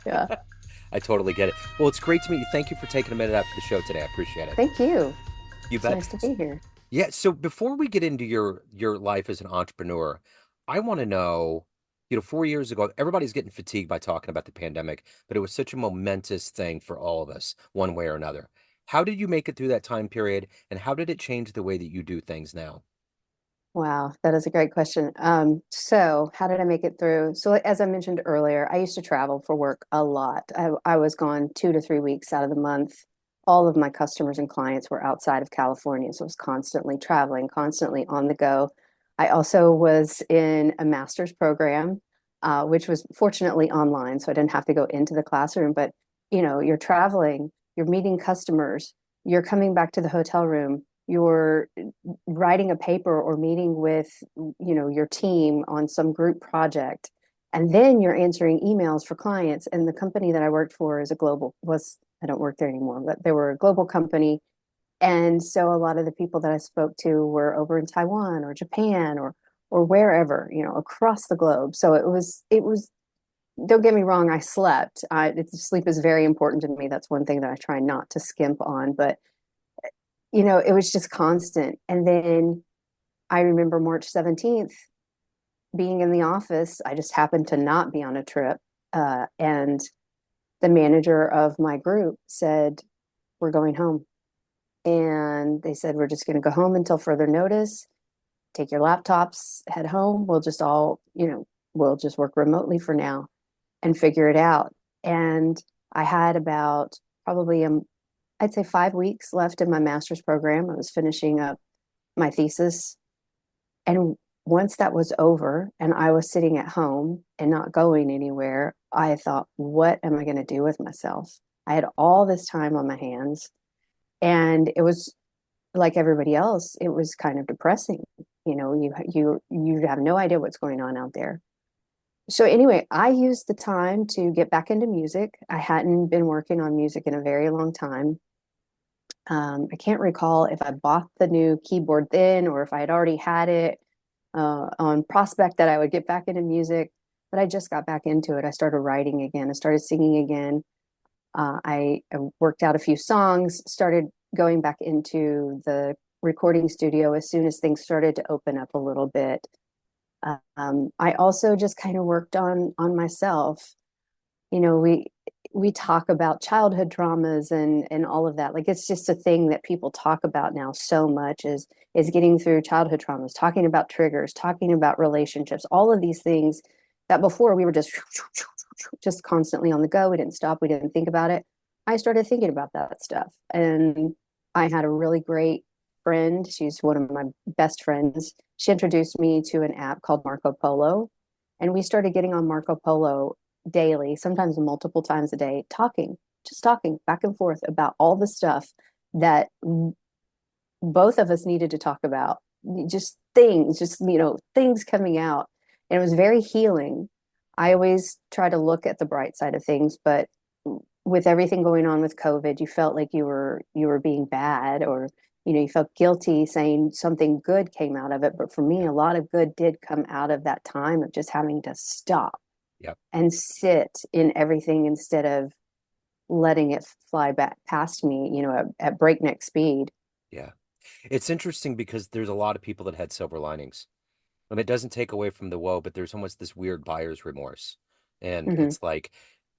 Yeah. I totally get it. Well, it's great to meet you. Thank you for taking a minute out for the show today. I appreciate it. Thank you. You It's bet. nice to be here. Yeah, so before we get into your life as an entrepreneur, I want to know, 4 years ago, everybody's getting fatigued by talking about the pandemic, but it was such a momentous thing for all of us, one way or another. How did you make it through that time period, and how did it change the way that you do things now? Wow, that is a great question. So how did I make it through? So as I mentioned earlier, I used to travel for work a lot. I was gone 2 to 3 weeks out of the month. All of my customers and clients were outside of California, so I was constantly traveling, constantly on the go. I also was in a master's program, which was fortunately online, so I didn't have to go into the classroom. But you're traveling, you're meeting customers, you're coming back to the hotel room, you're writing a paper or meeting with your team on some group project, and then you're answering emails for clients. And the company that I worked for is a global was I don't work there anymore, but they were a global company. And so a lot of the people that I spoke to were over in Taiwan or Japan or wherever, across the globe. So it was don't get me wrong, I slept. Sleep is very important to me. That's one thing that I try not to skimp on, but it was just constant. And then I remember March 17th being in the office. I just happened to not be on a trip. And the manager of my group said, "We're going home." And they said, "We're just going to go home until further notice. Take your laptops, head home. We'll just work remotely for now and figure it out." And I had about probably, I'd say 5 weeks left in my master's program. I was finishing up my thesis. And once that was over and I was sitting at home and not going anywhere, I thought, what am I going to do with myself? I had all this time on my hands, and it was like everybody else, it was kind of depressing. You have no idea what's going on out there. So anyway, I used the time to get back into music. I hadn't been working on music in a very long time. I can't recall if I bought the new keyboard then or if I had already had it on prospect that I would get back into music, but I just got back into it. I started writing again. I started singing again. I worked out a few songs, started going back into the recording studio as soon as things started to open up a little bit. I also just kind of worked on myself. We talk about childhood traumas and all of that. Like, it's just a thing that people talk about now so much, is getting through childhood traumas, talking about triggers, talking about relationships, all of these things that before we were just constantly on the go. We didn't stop, we didn't think about it. I started thinking about that stuff, and I had a really great friend. She's one of my best friends. She introduced me to an app called Marco Polo, and we started getting on Marco Polo daily, sometimes multiple times a day, just talking back and forth about all the stuff that both of us needed to talk about. Things coming out. And it was very healing. I always try to look at the bright side of things, but with everything going on with COVID, you felt like you were being bad, or you felt guilty saying something good came out of it. But for me, Yeah. a lot of good did come out of that time of just having to stop Yep. and sit in everything instead of letting it fly back past me, at breakneck speed. Yeah. It's interesting because there's a lot of people that had silver linings. And it doesn't take away from the woe, but there's almost this weird buyer's remorse. And Hmm. it's like,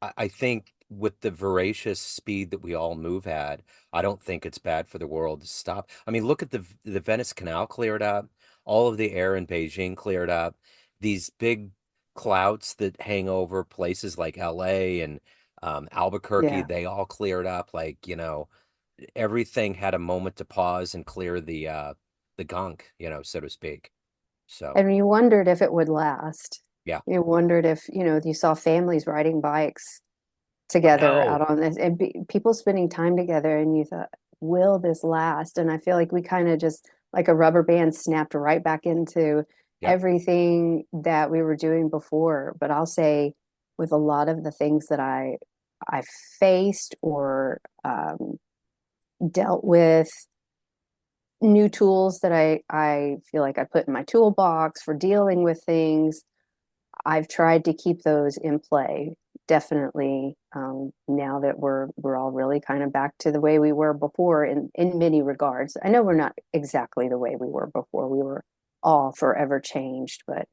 I think with the voracious speed that we all move at, I don't think it's bad for the world to stop. I mean, look at the Venice Canal cleared up, all of the air in Beijing cleared up, these big clouds that hang over places like LA and Albuquerque, Yeah. they all cleared up. Like, everything had a moment to pause and clear the gunk, so to speak. So. And you wondered if it would last. Yeah, You wondered if, you saw families riding bikes I together know. out on this, and people spending time together, and you thought, will this last? And I feel like we kind of just, like a rubber band, snapped right back into Yep. everything that we were doing before. But I'll say, with a lot of the things that I faced or dealt with, new tools that I feel like I put in my toolbox for dealing with things, I've tried to keep those in play. definitely now that we're all really kind of back to the way we were before in many regards. I know we're not exactly the way we were before. We were all forever changed, but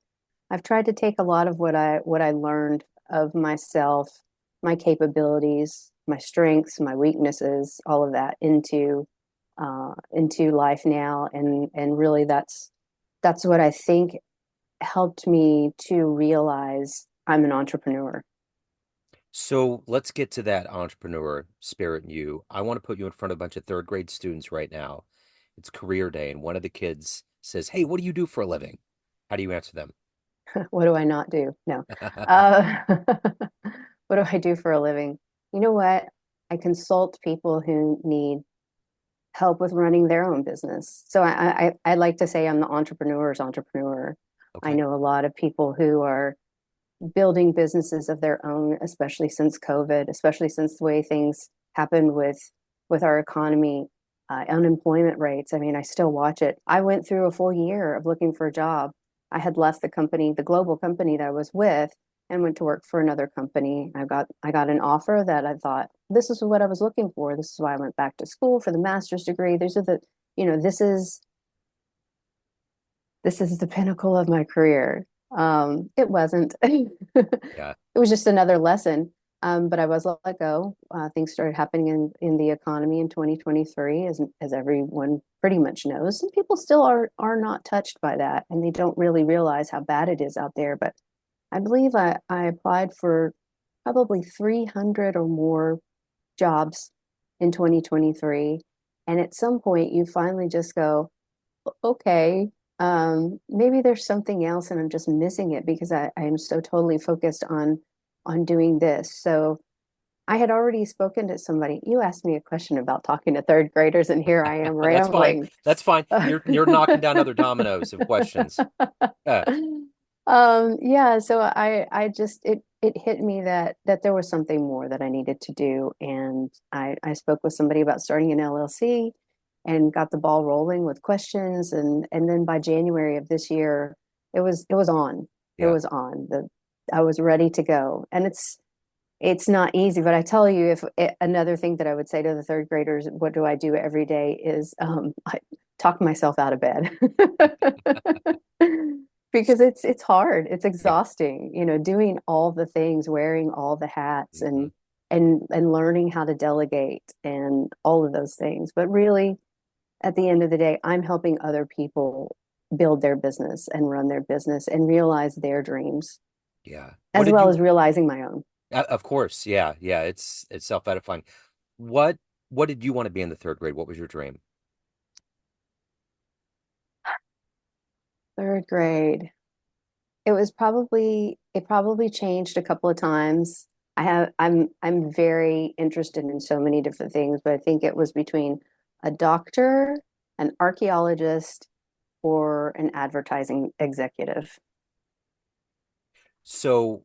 I've tried to take a lot of what I learned of myself, my capabilities, my strengths, my weaknesses, all of that into life now, and really that's what I think helped me to realize I'm an entrepreneur. So let's get to that entrepreneur spirit in you. I want to put you in front of a bunch of third grade students right now. It's career day, and one of the kids says, "Hey, what do you do for a living?" How do you answer them? What do I not do? No. Uh, what do I do for a living? You know what? I consult people who need help with running their own business. So I like to say I'm the entrepreneur's entrepreneur. I Okay. know a lot of people who are building businesses of their own, especially since COVID, especially since the way things happened with our economy, unemployment rates. I mean, I still watch it. I went through a full year of looking for a job. I had left the company, the global company that I was with, and went to work for another company. I got an offer that I thought this is what I was looking for. This is why I went back to school for the master's degree. These are the, this is the pinnacle of my career. It wasn't. Yeah. It was just another lesson. But I was let go. Things started happening in the economy in 2023, as everyone pretty much knows. And people still are not touched by that, and they don't really realize how bad it is out there. But I believe I applied for probably 300 or more jobs in 2023. And at some point, you finally just go, okay, maybe there's something else and I'm just missing it because I am so totally focused on doing this. So I had already spoken to somebody. You asked me a question about talking to third graders, and here I am That's fine. rambling. That's fine. You're knocking down other dominoes of questions. Yeah. Yeah, so I just it hit me that there was something more that I needed to do, and I spoke with somebody about starting an LLC and got the ball rolling with questions, and then by January of this year it was on. It Yeah. was on. The I was ready to go. And it's not easy, but I tell you, if another thing that I would say to the third graders, what do I do every day is I talk myself out of bed. Because it's hard, it's Yeah. exhausting, doing all the things, wearing all the hats, Hmm. and learning how to delegate and all of those things. But really, at the end of the day, I'm helping other people build their business and run their business and realize their dreams, Yeah. What as did well you, as realizing my own. of course, yeah, yeah, it's self-edifying. What what did you want to be in the third grade? What was your dream? Third grade. It probably changed a couple of times. I'm very interested in so many different things, but I think it was between a doctor, an archaeologist, or an advertising executive. So,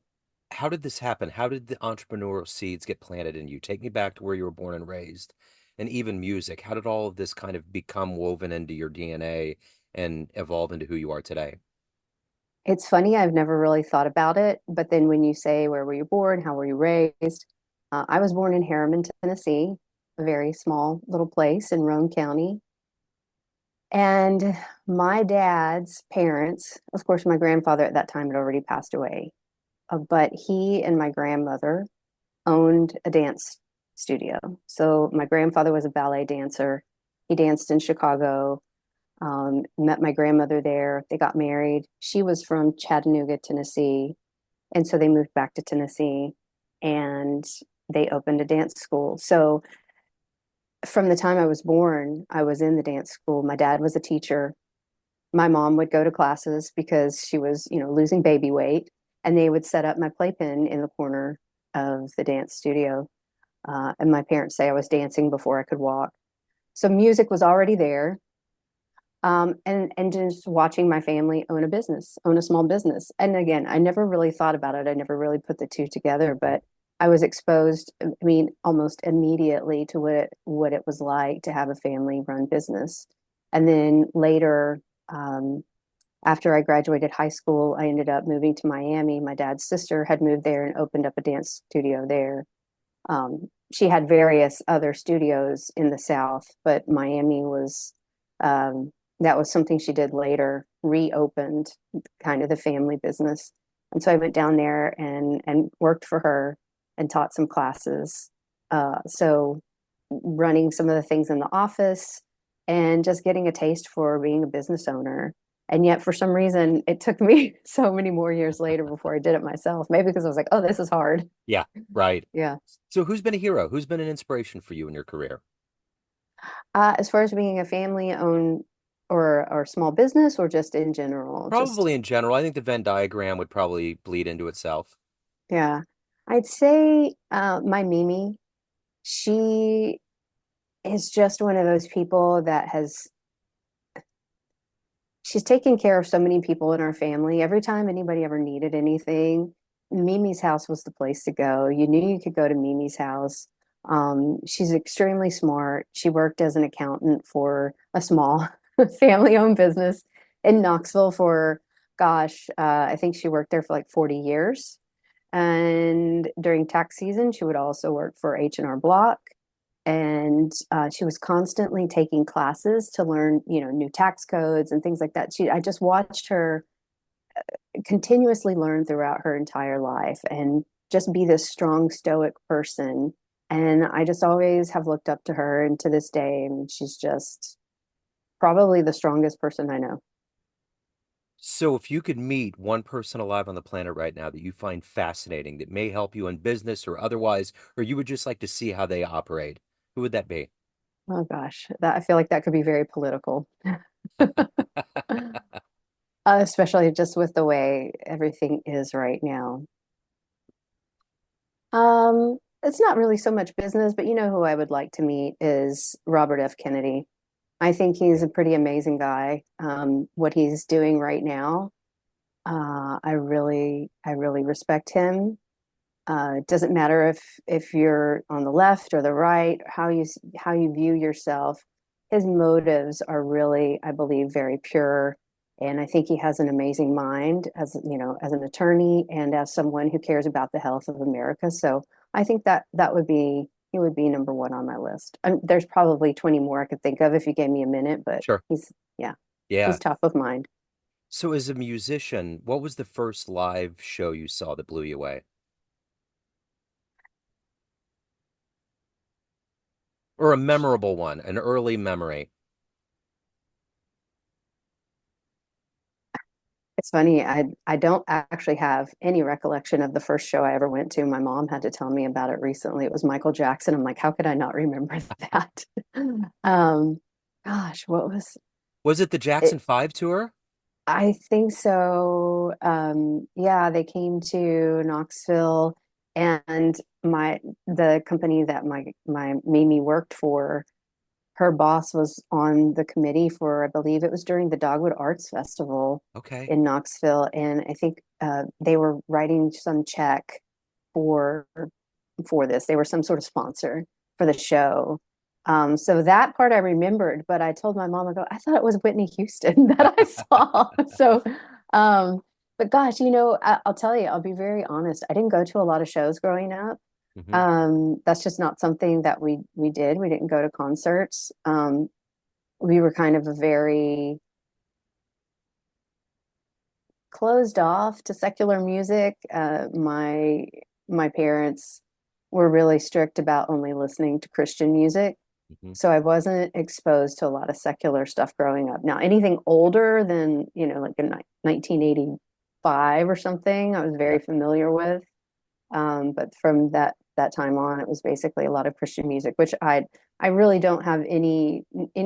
how did this happen? How did the entrepreneurial seeds get planted in you? Take me back to where you were born and raised, and even music. How did all of this kind of become woven into your DNA and evolve into who you are today? It's funny, I've never really thought about it, but then when you say where were you born, how were you raised? I was born in Harriman, Tennessee, a very small little place in Roane County. And my dad's parents, of course, my grandfather at that time had already passed away, but he and my grandmother owned a dance studio. So my grandfather was a ballet dancer. He danced in Chicago, met my grandmother there. They got married. She was from Chattanooga, Tennessee. And so they moved back to Tennessee and they opened a dance school. So from the time I was born, I was in the dance school. My dad was a teacher. My mom would go to classes because she was, losing baby weight, and they would set up my playpen in the corner of the dance studio. And my parents say I was dancing before I could walk. So music was already there. And just watching my family own a business, own a small business. And again, I never really thought about it. I never really put the two together, but I was exposed, I mean, almost immediately to what it was like to have a family run business. And then later, um, After I graduated high school, I ended up moving to Miami. My dad's sister had moved there and opened up a dance studio there. She had various other studios in the South, but Miami was um, that was something she did later, reopened kind of the family business. And so I went down there and worked for her and taught some classes. So running some of the things in the office and just getting a taste for being a business owner. And yet, for some reason, it took me so many more years later before I did it myself. Maybe because I was like, oh, this is hard. Yeah, right. Yeah. So who's been a hero? Who's been an inspiration for you in your career? As far as being a family owned or small business or just in general, just Probably in general. I think the Venn diagram would probably bleed into itself. yeah. I'd say my Mimi, she is just one of those people that has she's taken care of so many people in our family. Every time anybody ever needed anything, Mimi's house was the place to go. You knew you could go to Mimi's house. She's extremely smart. She worked as an accountant for a small family-owned business in Knoxville for, gosh, I think she worked there for like 40 years. And during tax season, she would also work for H&R Block, and she was constantly taking classes to learn, new tax codes and things like that. I just watched her continuously learn throughout her entire life and just be this strong, stoic person. And I just always have looked up to her, and to this day, I mean, she's just probably the strongest person I know. So if you could meet one person alive on the planet right now that you find fascinating, that may help you in business or otherwise, or you would just like to see how they operate, who would that be? Oh gosh, that I feel like that could be very political, especially just with the way everything is right now. It's not really so much business, but you know who I would like to meet is Robert F. Kennedy. I think he's a pretty amazing guy. What he's doing right now, I really respect him. It doesn't matter if you're on the left or the right, how you view yourself. His motives are really, I believe, very pure, and I think he has an amazing mind as as an attorney and as someone who cares about the health of America. So I think that would be he would be number one on my list. There's probably 20 more I could think of if you gave me a minute, but Sure. yeah, Yeah. he's top of mind. So as a musician, what was the first live show you saw that blew you away? Or a memorable one, an early memory? It's funny, I don't actually have any recollection of the first show I ever went to. My mom had to tell me about it recently. It was Michael Jackson. I'm like, how could I not remember that? Um, gosh, what was Was it the Jackson it? 5 tour? I think so. Yeah, they came to Knoxville, and the company that my Mimi worked for, her boss was on the committee for, I believe it was during the Dogwood Arts Festival Okay. in Knoxville, and I think they were writing some check for for this. They were some sort of sponsor for the show. So that part I remembered, but I told my mom, I go, I thought it was Whitney Houston that I saw. So, um, but gosh, I'll tell you, I'll be very honest. I didn't go to a lot of shows growing up. Hmm. That's just not something that we did. We didn't go to concerts. We were kind of a very closed off to secular music. My parents were really strict about only listening to Christian music, Hmm. so I wasn't exposed to a lot of secular stuff growing up. Now, anything older than like in 1985 or something, I was Yeah. very familiar with. But from that time on, it was basically a lot of Christian music, which I really don't have any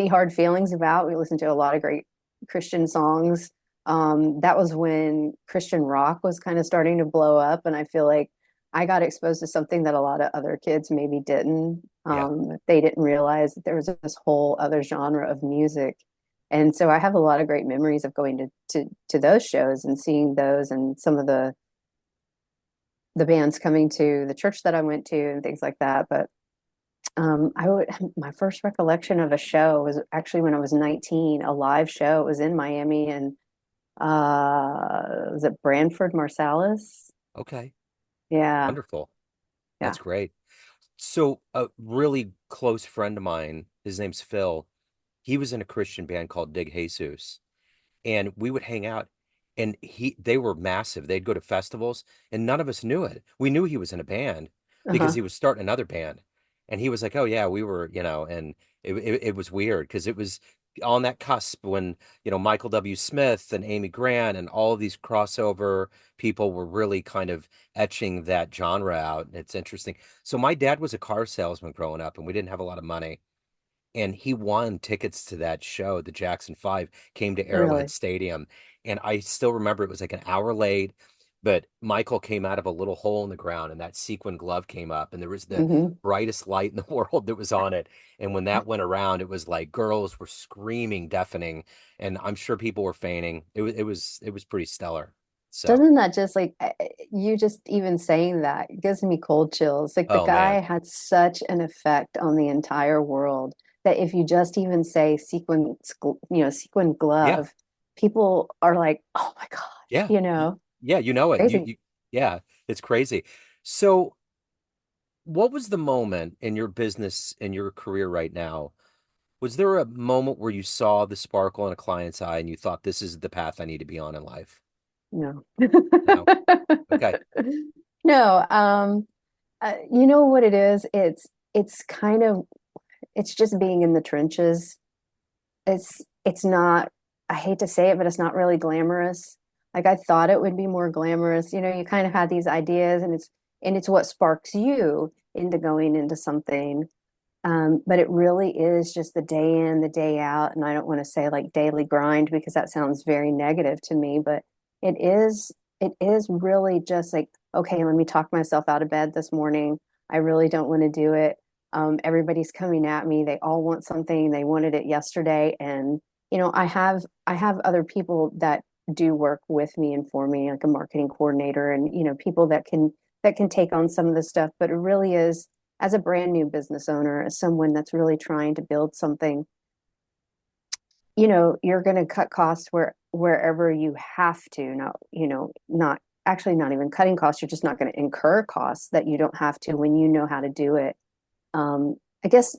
hard feelings about. We listened to a lot of great Christian songs. That was when Christian rock was kind of starting to blow up, and I feel like I got exposed to something that a lot of other kids maybe didn't. Yeah. They didn't realize that there was this whole other genre of music. And so I have a lot of great memories of going to those shows and seeing those and some of the bands coming to the church that I went to and things like that. But I would my first recollection of a show was actually when I was 19, a live show. It was in Miami, and Is it Branford Marsalis? Okay, Yeah, wonderful. yeah. That's great. So a really close friend of mine, his name's Phil. He was in a Christian band called Dig Jesus, and we would hang out, and they were massive. They'd go to festivals, and none of us knew it. We knew he was in a band because Uh-huh. he was starting another band, and he was like, oh yeah, we were, and it was weird because it was on that cusp when Michael W. Smith and Amy Grant and all of these crossover people were really kind of etching that genre out. It's interesting. So my dad was a car salesman growing up, and we didn't have a lot of money, and he won tickets to that show. The Jackson Five came to Arrowhead Really? Stadium, and I still remember it was like an hour late, but Michael came out of a little hole in the ground, and that sequin glove came up, and there was the Hmm. brightest light in the world that was on it. And when that went around, it was like girls were screaming, deafening, and I'm sure people were fainting. It was pretty stellar. So, Doesn't that just like you just even saying that gives me cold chills? Like the oh man, guy had such an effect on the entire world that if you just even say sequin yeah, glove, people are like, "Oh my gosh," yeah, yeah, you know it. You crazy. you yeah, it's crazy. So what was the moment in your business, in your career right now? Was there a moment where you saw the sparkle in a client's eye and you thought, this is the path I need to be on in life? No. No. Okay. No, you know what it is? It's kind of it's just being in the trenches. It's not, I hate to say it, but it's not really glamorous. Like I thought it would be more glamorous. You kind of had these ideas and it's what sparks you into going into something. But it really is just the day in, the day out. And I don't want to say like daily grind because that sounds very negative to me, but it is, it is really just like, okay, let me talk myself out of bed this morning. I really don't want to do it. Everybody's coming at me. They all want something. They wanted it yesterday. And, I have other people that do work with me and for me, like a marketing coordinator and, people that can take on some of the stuff, but it really is as a brand new business owner, as someone that's really trying to build something, you're going to cut costs wherever you have to. Not actually not even cutting costs. You're just not going to incur costs that you don't have to when you know how to do it. I guess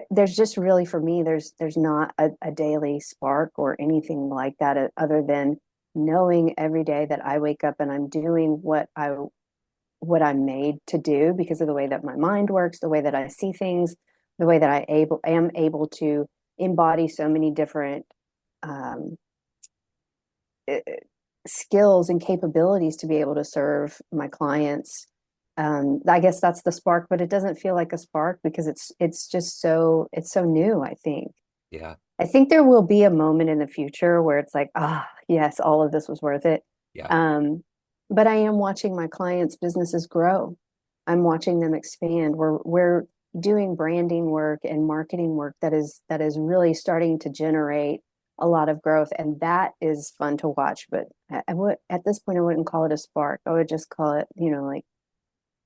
there's just really for me, there's not a daily spark or anything like that other than knowing every day that I wake up and I'm doing what I'm made to do because of the way that my mind works, the way that I see things, the way that am able to embody so many different um, eh, skills and capabilities to be able to serve my clients. I guess that's the spark, but it doesn't feel like a spark because it's just so new, I think. Yeah. I think there will be a moment in the future where it's like, yes, all of this was worth it. Yeah. Um, but I am watching my clients' businesses grow. I'm watching them expand. We're doing branding work and marketing work that is really starting to generate a lot of growth, and that is fun to watch. But I would at this point I wouldn't call it a spark. I would just call it, like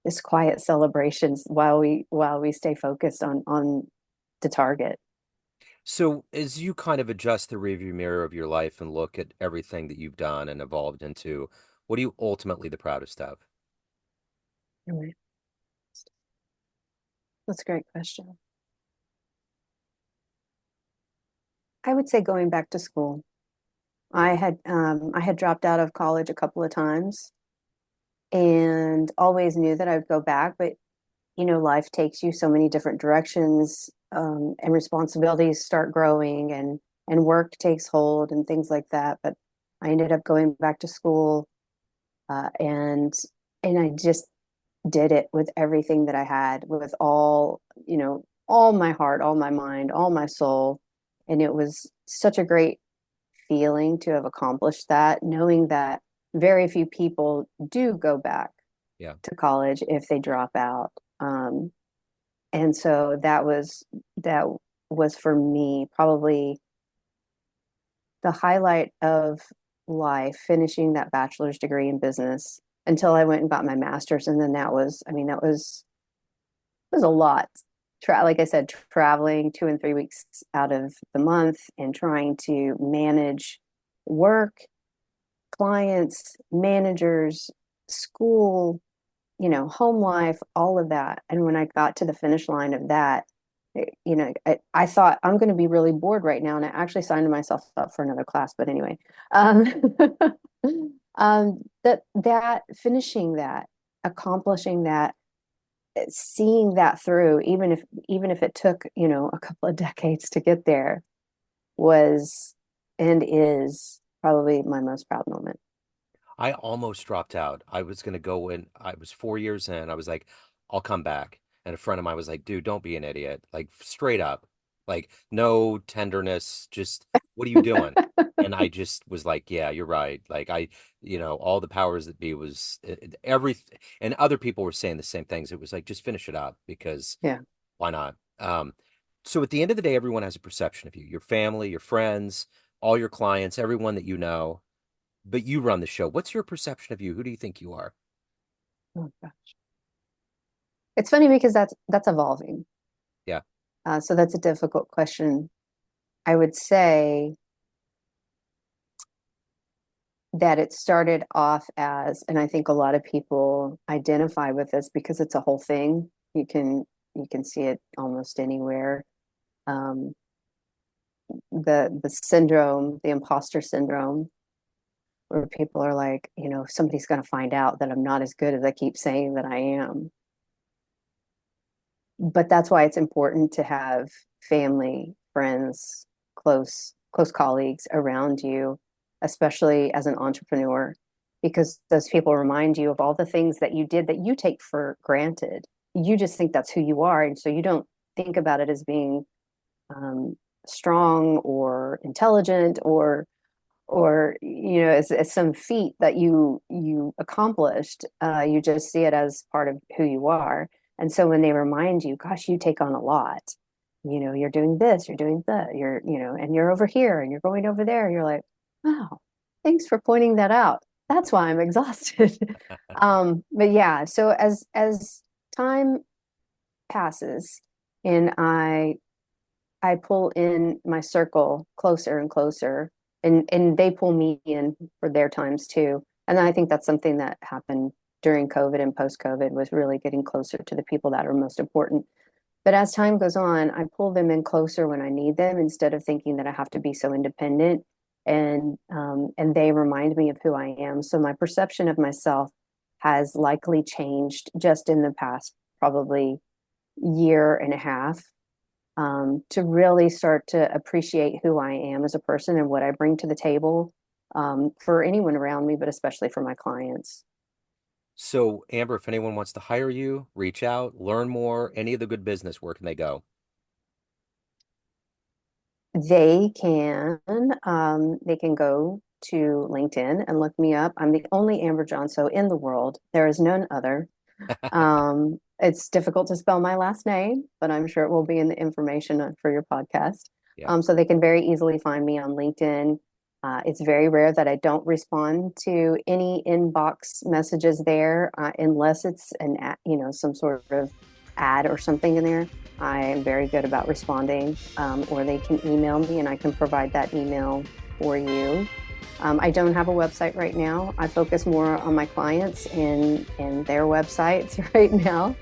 this quiet celebrations while we stay focused on the target. So as you kind of adjust the rearview mirror of your life and look at everything that you've done and evolved into, what are you ultimately the proudest of? Anyway, that's a great question. I would say going back to school. I Yeah. had I had dropped out of college a couple of times and always knew that I would go back, but life takes you so many different directions, and responsibilities start growing and work takes hold and things like that. But I ended up going back to school, and I just did it with everything that I had, with all my heart, all my mind, all my soul. And it was such a great feeling to have accomplished that, knowing that very few people do go back Yeah. to college if they drop out. Um, and so that was for me probably the highlight of life, finishing that bachelor's degree in business until I went and got my master's. And then I mean, that was a lot. Like I said, traveling 2 and 3 weeks out of the month and trying to manage work, clients, managers, school, home life, all of that. And when I got to the finish line of that, I thought I'm going to be really bored right now. And I actually signed myself up for another class. But anyway, um, that finishing that, accomplishing that, seeing that through, even if it took, a couple of decades to get there, was and is probably my most proud moment. I almost dropped out. I was going to go in. I was 4 years in. I was like, I'll come back. And a friend of mine was like, dude, don't be an idiot. Like, straight up, like, no tenderness. Just, what are you doing? And I just was like, yeah, you're right. Like, all the powers that be was every, and other people were saying the same things. It was like, just finish it up because Yeah. why not? So at the end of the day, everyone has a perception of you, your family, your friends, all your clients, everyone that you know, but you run the show. What's your perception of you? Who do you think you are? Oh, gosh. It's funny because that's evolving. Yeah. So that's a difficult question. I would say that it started off as, and I think a lot of people identify with this because it's a whole thing. You can see it almost anywhere. Um, the syndrome, the imposter syndrome, where people are like, somebody's going to find out that I'm not as good as I keep saying that I am. But that's why it's important to have family, friends, close colleagues around you, especially as an entrepreneur, because those people remind you of all the things that you did that you take for granted. You just think that's who you are, and so you don't think about it as being um, strong or intelligent or as some feat that you accomplished. You just see it as part of who you are. And so when they remind you, gosh, you take on a lot, you're doing this, you're doing that, and you're over here and you're going over there, you're like, wow, thanks for pointing that out. That's why I'm exhausted. But yeah, so as time passes and I pull in my circle closer and closer, and they pull me in for their times too. And I think that's something that happened during COVID and post COVID, was really getting closer to the people that are most important. But as time goes on, I pull them in closer when I need them instead of thinking that I have to be so independent. And they remind me of who I am. So my perception of myself has likely changed just in the past probably year and a half, to really start to appreciate who I am as a person and what I bring to the table, for anyone around me, but especially for my clients. So, Amber, if anyone wants to hire you, reach out, learn more, any of the good business, where can they go? They can go to LinkedIn and look me up. I'm the only Amber Jeanseau in the world. There is none other. It's difficult to spell my last name, but I'm sure it will be in the information for your podcast. Yeah. So they can very easily find me on LinkedIn. It's very rare that I don't respond to any inbox messages there, unless it's some sort of ad or something in there. I am very good about responding, or they can email me and I can provide that email for you. I don't have a website right now. I focus more on my clients and their websites right now.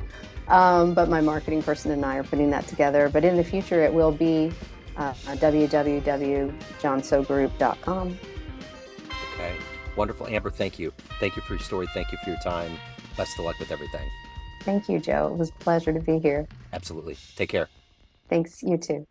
But my marketing person and I are putting that together. But in the future, it will be www.jeanseaugroup.com. Okay. Wonderful. Amber, thank you. Thank you for your story. Thank you for your time. Best of luck with everything. Thank you, Joe. It was a pleasure to be here. Absolutely. Take care. Thanks, you too.